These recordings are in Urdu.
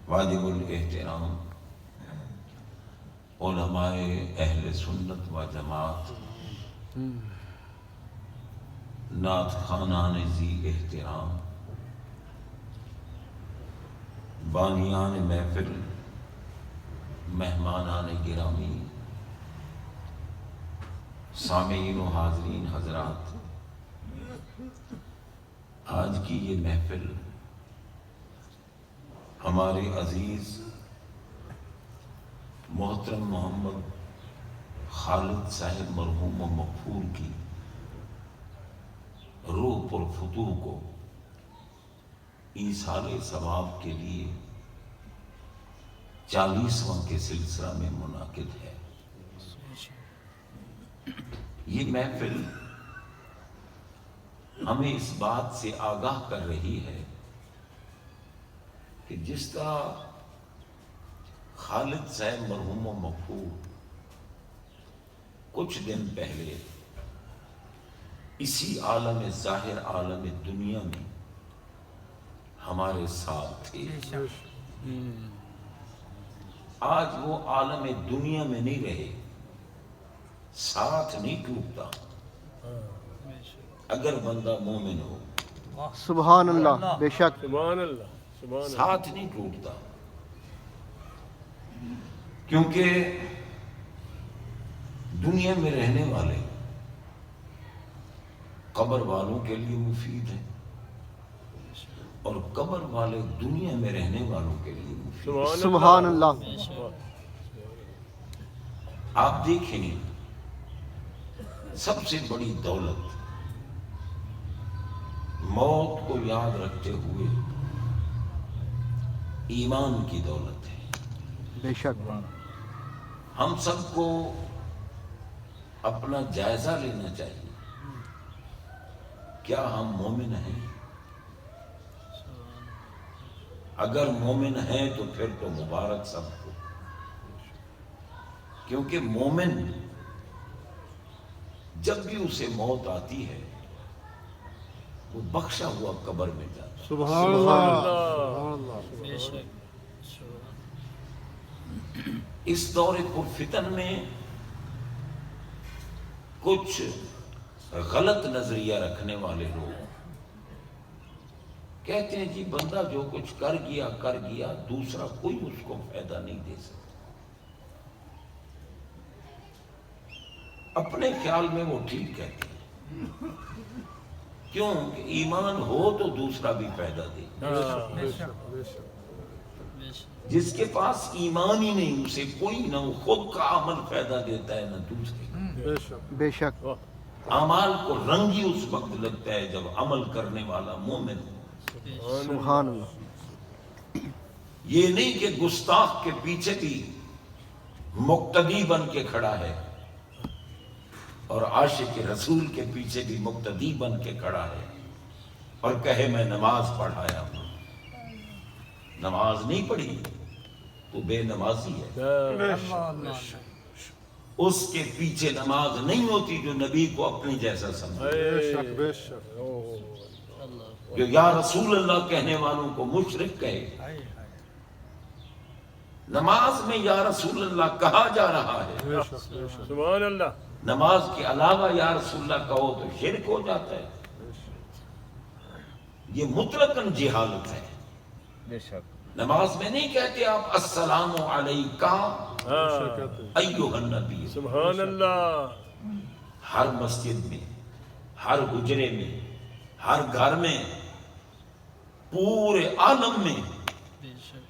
واجب الاحترام علماء اہل سنت و جماعت، نعت خوانان ذی احترام، بانیان محفل، مہمانان گرامی، سامعین و حاضرین حضرات، آج کی یہ محفل ہمارے عزیز محترم محمد خالد صاحب مرحوم و مغفور کی روح پر فتوح کو ایصال ثواب کے لیے 40واں کے سلسلہ میں منعقد ہے۔ یہ محفل ہمیں اس بات سے آگاہ کر رہی ہے کہ جس طرح خالد صاحب مرحوم و مغفور کچھ دن پہلے اسی عالم ظاہر عالم دنیا میں ہمارے ساتھ تھے، آج وہ عالم دنیا میں نہیں رہے، ساتھ نہیں ٹوٹتا اگر بندہ مومن ہو۔ سبحان اللہ، بے شک سبحان اللہ، سبحان اللہ۔ ساتھ نہیں ٹوٹتا، کیونکہ دنیا میں رہنے والے قبر والوں کے لیے مفید ہیں اور قبر والے دنیا میں رہنے والوں کے لیے مفید ہیں۔ سبحان اللہ۔ آپ دیکھیں، سب سے بڑی دولت موت کو یاد رکھتے ہوئے ایمان کی دولت ہے۔ بے شک ہم سب کو اپنا جائزہ لینا چاہیے، کیا ہم مومن ہیں؟ اگر مومن ہیں تو پھر تو مبارک سب کو، کیونکہ مومن جب بھی اسے موت آتی ہے وہ بخشا ہوا قبر میں جاتا ہے۔ سبحان اللہ۔ اس دور پر فتن میں کچھ غلط نظریہ رکھنے والے لوگ کہتے ہیں جی بندہ جو کچھ کر گیا دوسرا کوئی اس کو فائدہ نہیں دے سکتا۔ اپنے خیال میں وہ ٹھیک کہتے ہیں، کیوں کہ ایمان ہو تو دوسرا بھی فائدہ دے۔ جس کے پاس ایمان ہی نہیں اسے کوئی نہ خود کا عمل فائدہ دیتا ہے نہ دوسرے۔ بے شک اعمال کو رنگ ہی اس وقت لگتا ہے جب عمل کرنے والا مومن ہو۔ سبحان اللہ۔ یہ نہیں کہ گستاخ کے پیچھے بھی مقتدی بن کے کھڑا ہے اور عاشق رسول کے پیچھے بھی مقتدی بن کے کھڑا ہے اور کہے میں نماز پڑھایا ہوں۔ نماز نہیں پڑھی تو بے نمازی ہے۔ اس کے پیچھے نماز نہیں ہوتی جو نبی کو اپنی جیسا سمجھے، جو یا رسول اللہ کہنے والوں کو مشرک کہے۔ نماز میں یا رسول اللہ کہا جا رہا ہے، سبحان اللہ۔ نماز کے علاوہ یا رسول اللہ کہو تو شرک ہو جاتا ہے۔ یہ مطلقاً جہالت ہے۔ بے شک نماز میں نہیں کہتے آپ السلام علیکہ ایھا النبی۔ سبحان اللہ۔ ہر مسجد میں، ہر حجرے میں، ہر گھر میں، پورے عالم میں،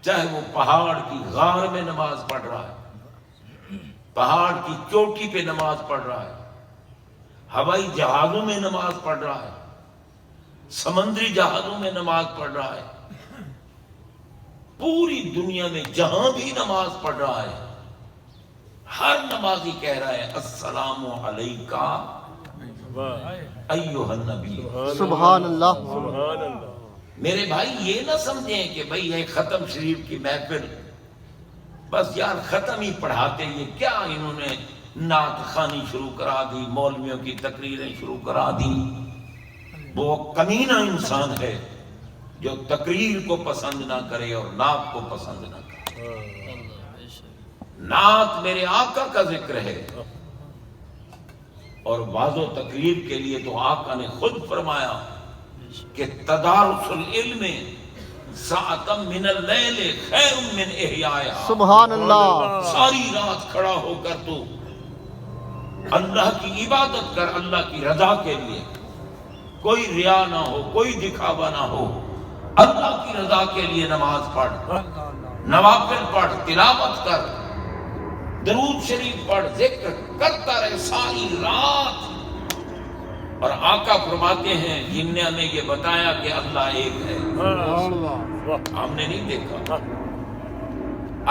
چاہے وہ پہاڑ کی غار میں نماز پڑھ رہا ہے، پہاڑ کی چوٹی پہ نماز پڑھ رہا ہے، ہوائی جہازوں میں نماز پڑھ رہا ہے، سمندری جہازوں میں نماز پڑھ رہا ہے، پوری دنیا میں جہاں بھی نماز پڑھ رہا ہے، ہر نمازی کہہ رہا ہے السلام علیکہ ایھا النبی۔ سبحان اللہ۔ سبحان اللہ۔ میرے بھائی یہ نہ سمجھیں کہ بھئی یہ ختم شریف کی محفل بس یار ختم ہی پڑھاتے، یہ کیا انہوں نے نعت خوانی شروع کرا دی، مولویوں کی تقریریں شروع کرا دی۔ وہ کمینہ انسان ہے جو تقریر کو پسند نہ کرے اور نعت کو پسند نہ کرے. نعت میرے آقا کا ذکر ہے اور واضح و تقریر کے لیے تو آقا نے خود فرمایا کہ تدارس العلم ساعتم من اللیل خیر من احیائها. سبحان اللہ. ساری رات کھڑا ہو کر تو اللہ کی عبادت کر، اللہ کی رضا کے لیے. کوئی ریا نہ ہو، کوئی دکھاوا نہ ہو، اللہ کی رضا کے لیے نماز پڑھ، نوافل پڑھ، تلاوت کر، درود شریف پڑھ، ذکر کرتا رہے ساری رات. اور آقا فرماتے ہیں جن نے ہمیں یہ بتایا کہ اللہ ایک ہے، ہم نے نہیں دیکھا.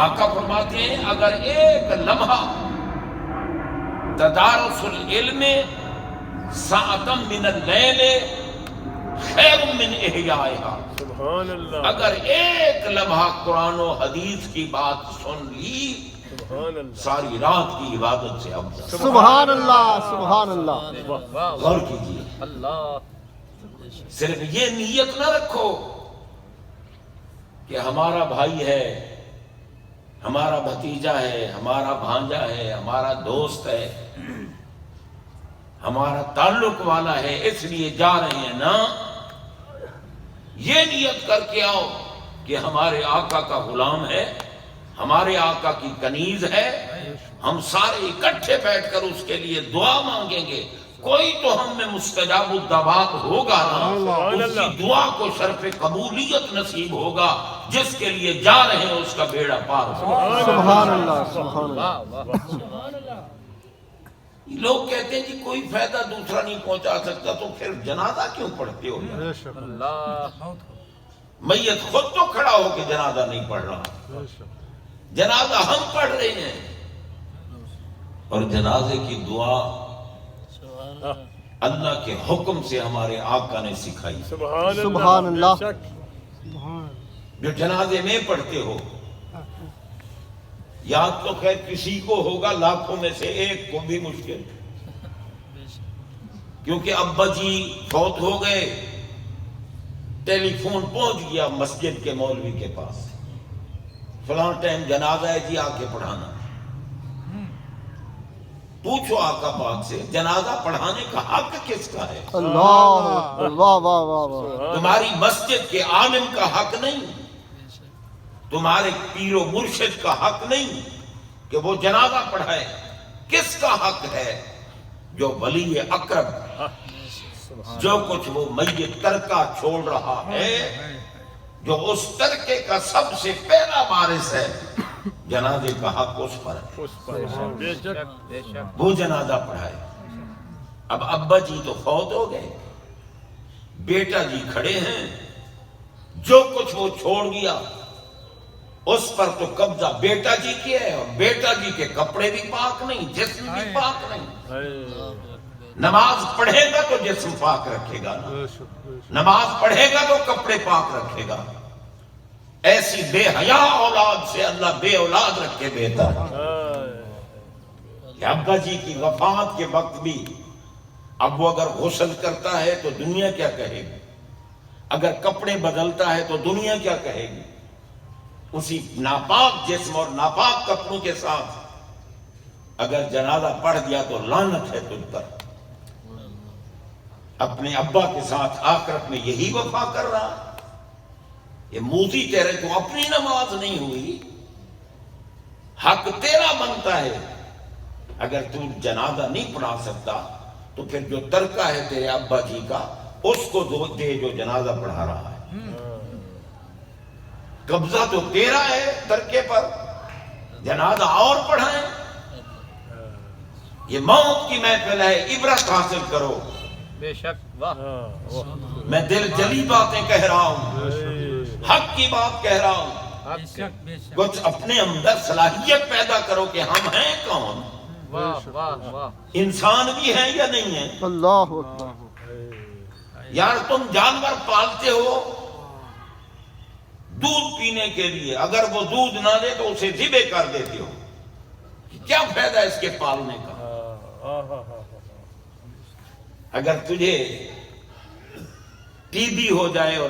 آقا فرماتے ہیں اگر ایک لمحہ تدارس العلم ساعتم من اللیل خیر من احیائها. سبحان اللہ. اگر ایک لمحہ قرآن و حدیث کی بات سن لی سبحان اللہ. ساری رات کی عبادت سے افضل. سبحان اللہ. سبحان اللہ. غور کیجیے. صرف یہ نیت نہ رکھو کہ ہمارا بھائی ہے، ہمارا بھتیجا ہے، ہمارا بھانجا ہے، ہمارا دوست ہے، ہمارا تعلق والا ہے اس لیے جا رہے ہیں. نا، یہ نیت کر کے آؤ کہ ہمارے آقا کا غلام ہے، ہمارے آقا کی کنیز ہے، ہم سارے اکٹھے بیٹھ کر اس کے لیے دعا مانگیں گے. کوئی تو ہم میں مستجاب الدعوات ہوگا نا، اس کی دعا کو شرف قبولیت نصیب ہوگا. جس کے لیے جا رہے ہیں اس کا بیڑا پار ہوگا. سبحان اللہ. سبحان اللہ. لوگ کہتے ہیں جی کوئی فائدہ دوسرا نہیں پہنچا سکتا تو پھر جنازہ کیوں پڑھتے ہو؟ میت خود تو کھڑا ہو کے جنازہ نہیں پڑھ رہا، جنازہ ہم پڑھ رہے ہیں. اور جنازے کی دعا اللہ کے حکم سے ہمارے آقا نے سکھائی. سبحان اللہ. جو جنازے میں پڑھتے ہو، یاد تو خیر کسی کو ہوگا، لاکھوں میں سے ایک کو بھی مشکل، کیونکہ ابا جی فوت ہو گئے، ٹیلی فون پہنچ گیا مسجد کے مولوی کے پاس، فلاں ٹائم جنازہ ہے جی آ کے پڑھانا. پوچھو آقا پاک سے جنازہ پڑھانے کا حق کس کا ہے؟ اللہ. واہ واہ واہ واہ. تمہاری مسجد کے عالم کا حق نہیں، تمہارے پیر و مرشد کا حق نہیں کہ وہ جنازہ پڑھائے. کس کا حق ہے؟ جو ولی اقرب، جو کچھ وہ میت ترکہ چھوڑ رہا ہے، جو اس ترکے کا سب سے پہلا وارث ہے، جنازے کا حق اس پر ہے. وہ جنازہ پڑھائے. اب ابا جی تو فوت ہو گئے، بیٹا جی کھڑے ہیں، جو کچھ وہ چھوڑ گیا اس پر تو قبضہ بیٹا جی کی ہے، اور بیٹا جی کے کپڑے بھی پاک نہیں، جسم بھی پاک نہیں. نماز پڑھے گا تو جسم پاک رکھے گا نا، نماز پڑھے گا تو کپڑے پاک رکھے گا. ایسی بے حیا اولاد سے اللہ بے اولاد رکھے بہتر کہ ابا جی کی وفات کے وقت بھی اب وہ اگر غسل کرتا ہے تو دنیا کیا کہے گی، اگر کپڑے بدلتا ہے تو دنیا کیا کہے گی. اسی ناپاک جسم اور ناپاک کپڑوں کے ساتھ اگر جنازہ پڑھ دیا تو لعنت ہے تجھ پر. اپنے ابا کے ساتھ آخرت میں یہی وفا کر رہا. یہ موذی تیرے کو اپنی نماز نہیں ہوئی، حق تیرا بنتا ہے. اگر تو جنازہ نہیں پڑھا سکتا تو پھر جو ترکہ ہے تیرے ابا جی کا اس کو دے جو جنازہ پڑھا رہا ہے. قبضہ تو تیرا ہے ترکے پر، جنازہ اور پڑھائیں. یہ موت کی محفل ہے، عبرت حاصل کرو. بے شک. واہ. میں دل جلی باتیں کہہ رہا ہوں، حق کی بات کہہ رہا ہوں. کچھ اپنے اندر صلاحیت پیدا کرو کہ ہم ہیں کون، واہ واہ واہ. انسان بھی ہیں یا نہیں ہیں. اللہ اکبر. یار تم جانور پالتے ہو دودھ پینے کے لیے، اگر وہ دودھ نہ دے تو اسے ذبح کر دیتے ہو. کیا فائدہ اس کے پالنے کا؟ اگر تجھے ٹی بی ہو جائے اور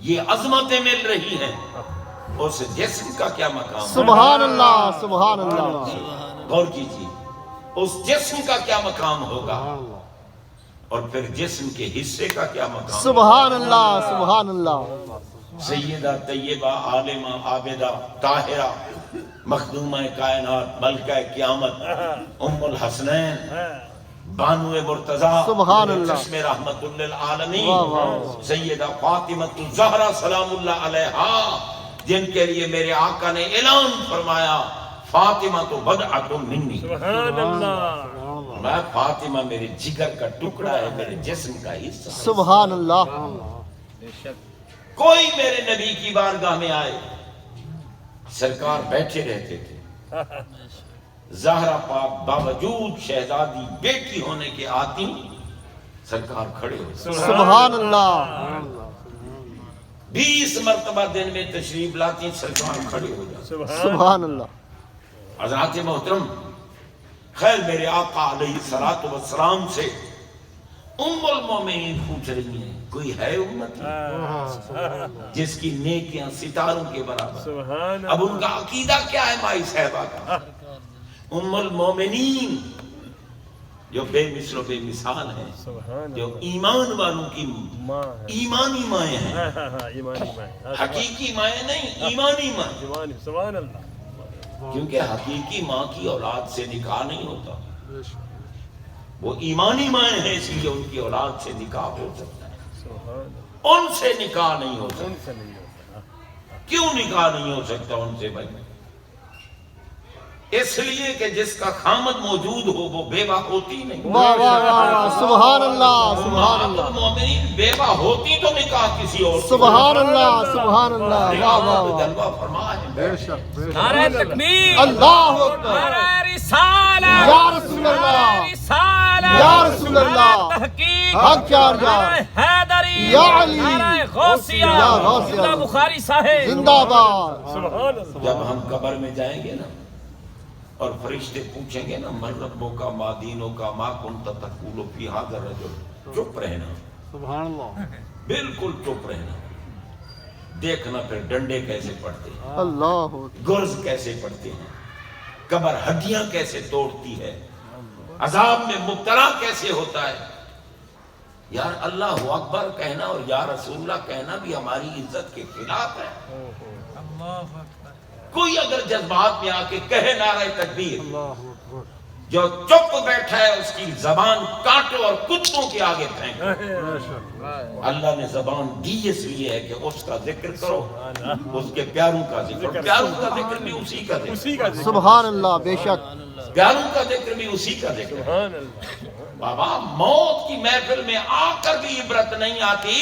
یہ عظمتیں مل رہی ہیں، اس جسم کا کیا مقام ہے؟ سبحان اللہ سبحان اللہ غور کیجیے، اس جسم کا کیا مقام ہوگا، اور پھر جسم کے حصے کا کیا مقام؟ سبحان اللہ سبحان اللہ سیدہ طیبہ عالمہ عابدہ طاہرہ مخدومہ کائنات ملکہ قیامت ام الحسنین بانو مرتضیٰ سبحان اللہ چشم رحمت للعالمین واہ واہ سیدہ فاطمہ الزہرا سلام اللہ علیہا، جن کے لیے میرے آقا نے اعلان فرمایا فاطمہ تو بدعۃ منی، سبحان اللہ میں فاطمہ میرے جگر کا ٹکڑا ہے، میرے جسم کا حصہ۔ سبحان اللہ بے شک کوئی میرے نبی کی بارگاہ میں آئے، سرکار بیٹھے رہتے تھے، زہرا پاک باوجود شہزادی بیٹی ہونے کے آتی سرکار کھڑے ہوتے، سبحان اللہ 20 مرتبہ دن میں تشریف لاتی سرکار کھڑے ہو جاتے۔ سبحان اللہ حضرات محترم، خیر میرے آقا علیہ الصلوۃ والسلام سے ام المومنین پوچھ رہی ہیں کوئی ہے امتی جس کی نیکیاں ستاروں کے برابر؟ سبحان اب ان کا عقیدہ کیا ہے مائی صاحبہ کا؟ ام المومنین جو بے مثل و بے مثال ہیں، سبحان جو ایمان والوں کی ماں ہے، ایمانی مائیں ہیں، ایمانی ماں، حقیقی مائیں نہیں، ایمانی مائیں، ایمانی، سبحان اللہ کیونکہ حقیقی ماں کی اولاد سے نکاح نہیں ہوتا، وہ ایمانی مائیں ہیں، اس لیے ان کی اولاد سے نکاح ہو سکتا ہے، سبحان ان سے نکاح نہیں ہو ان سکتا۔ سے نہیں ہوتا کیوں نکاح نہیں ہو سکتا ان سے بھائی؟ اس لیے کہ جس کا خامد موجود ہو وہ بیوہ ہوتی نہیں۔ واہ واہ واہ واہ سبحان اللہ سبحان اللہ مومنین بیوہ ہوتی تو نکاح کسی اور سے سبحان اللہ سبحان اللہ واہ واہ واہ جلوہ فرما ہے۔ نعرہ تکبیر، اللہ اکبر نعرہ رسالت، یا رسول اللہ رسالت، یا رسول اللہ تحقیق، حق چار جان نعرہ حیدری، یا علی، نعرہ غوثیہ، یا غوثیہ، اللہ بخاری صاحب زندہ باد سبحان اللہ جب ہم قبر میں جائیں گے نا اور فرشتے پوچھیں گے نا من ربوں کا ما دینوں کا ما کنت تقول فی ھذا الرجل، چپ رہنا، سبحان اللہ بالکل چپ رہنا، دیکھنا پھر ڈنڈے کیسے پڑتے ہیں، اللہ گرز کیسے پڑتے ہیں، قبر ہڈیاں کیسے توڑتی ہے، عذاب میں مبتلا کیسے ہوتا ہے۔ یار اللہ اکبر کہنا اور یا رسول اللہ کہنا بھی ہماری عزت کے خلاف ہے۔ کوئی اگر جذبات میں آ کے کہے نعرہ تکبیر، جو چپ بیٹھا ہے اس کی زبان کانٹوں اور کتوں کے آگے پھینکو۔ اللہ نے زبان دی اس لیے ہے کہ اس کا ذکر کرو، اس کے پیاروں کا ذکر، پیاروں کا ذکر بھی اسی کا ذکر، اسی کا ذکر، سبحان اللہ بے شک پیاروں کا ذکر بھی اسی کا ذکر۔ سبحان اللہ بابا موت کی محفل میں آ کر بھی عبرت نہیں آتی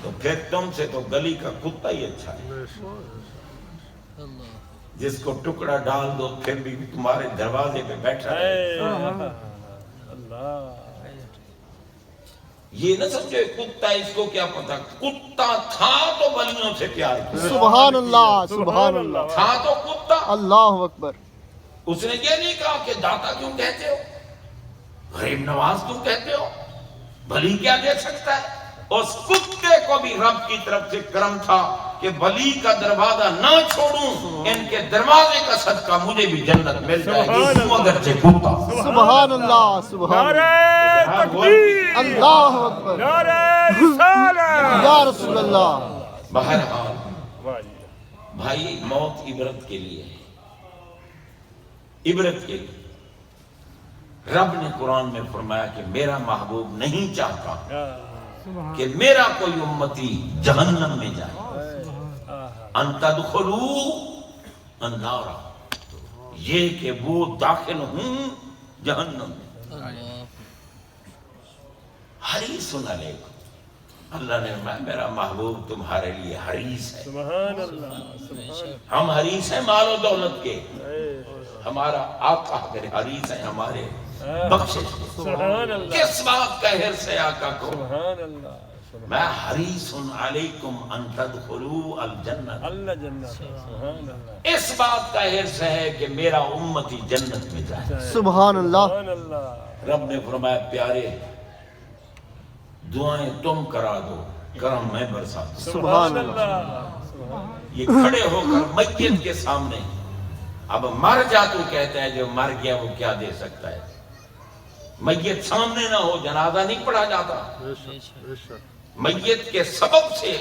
تو پھر تم سے تو گلی کا کتا ہی اچھا ہے، جس کو ٹکڑا ڈال دو پھر بھی تمہارے دروازے پہ بیٹھا ہے۔ اللہ یہ نہ سمجھے کتا اس کو کیا پتا، کتا تھا تو ولیوں سے پیار کیا، سبحان اللہ سبحان اللہ تھا تو کتا۔ اللہ اکبر اس نے یہ نہیں کہا کہ داتا کیوں کہتے ہو، غریب نواز کیوں کہتے ہو، ولی کیا دے سکتا ہے۔ اس کتے کو بھی رب کی طرف سے کرم تھا کہ ولی کا دروازہ نہ چھوڑوں، ان کے دروازے کا صدقہ مجھے بھی جنت مل جائے گی، تم اگرچہ کتا۔ سبحان اللہ سبحان اللہ نعرہ تکبیر، اللہ اکبر نعرہ رسالت، یا رسول اللہ بہرحال واہ جی، بھائی موت عبرت کے لیے ہے، عبرت کے لیے۔ رب نے قرآن میں فرمایا کہ میرا محبوب نہیں چاہتا کہ میرا کوئی امتی جہنم میں جائے، ان تدخلوا النار، یہ کہ وہ داخل ہوں جہنم میں۔ حریص علیکم، اللہ نے فرمایا میرا محبوب تمہارے لیے حریص ہے۔ سبحان اللہ سبحان ہم حریص ہیں مال و دولت کے، ہمارا آقا اگر حریص ہے ہمارے بخشش کے۔ سبحان اللہ کس بات کا حرص ہے آقا کو؟ سبحان اللہ میں حریص علیکم ان تدخلوا الجنت، اللہ جنت، سبحان اللہ اس بات کا حرص ہے کہ میرا امتی جنت میں جائے۔ سبحان اللہ سبحان اللہ رب نے فرمایا پیارے دعائیں تم کرا دو، کرم میں برساتا ہوں۔ سبحان اللہ اللہ یہ کھڑے ہو کر میت کے سامنے اب مر جا تو کہتا ہے جو مر گیا وہ کیا دے سکتا ہے؟ میت سامنے نہ ہو جنازہ نہیں پڑھا جاتا۔ میت کے سبب سے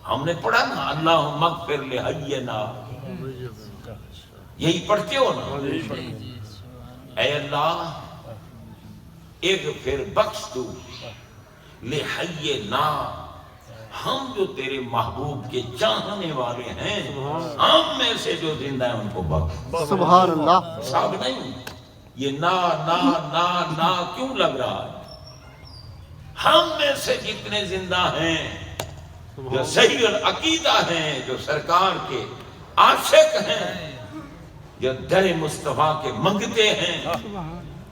ہم نے پڑھا نا اللہم اغفر لحینا، یہی پڑھتے ہو نا، اے اللہ اغفر بخش تو لحینا، ہم جو تیرے محبوب کے چاہنے والے ہیں ہم میں سے جو زندہ ہیں ان کو بخش۔ سبحان اللہ سب نہیں، یہ نا کیوں لگ رہا ہے؟ ہم میں سے جتنے زندہ ہیں جو صحیح العقیدہ ہیں، جو سرکار کے عاشق ہیں، جو در مصطفیٰ کے منگتے ہیں،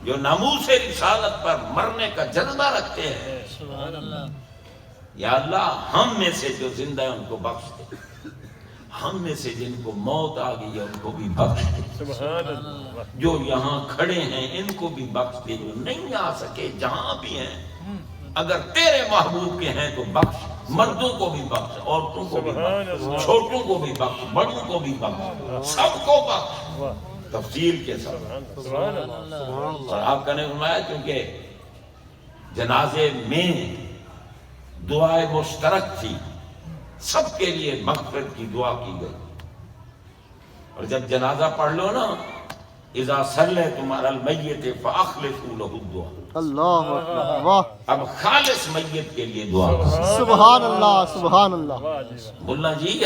جو ناموس رسالت پر مرنے کا جذبہ رکھتے ہیں، یا اللہ ہم میں سے جو زندہ ہیں ان کو بخش دے، ہم میں سے جن کو موت آ گئی ہے ان کو بھی بخش دے، سبحان اللہ جو یہاں کھڑے ہیں ان کو بھی بخش دے، جو نہیں آ سکے جہاں بھی ہیں اگر تیرے محبوب کے ہیں تو بخش، مردوں کو بھی بخش، عورتوں کو بھی بخش، چھوٹوں کو بھی بخش، بڑوں کو بھی بخش، سب کو بخش تفصیل کے ساتھ۔ سبحان اللہ اور آپ کا نے فرمایا کیونکہ جنازے میں دعائے مشترک تھی، سب کے لیے مغفرت کی دعا کی گئی، اور جب جنازہ پڑھ لو نا اذا صلیتم علی المیت فاخلصوا له الدعاء، اللہ اکبر واہ اب خالص میت کے لیے دعا۔ سبحان اللہ سبحان اللہ واہ جی واہ ملا جی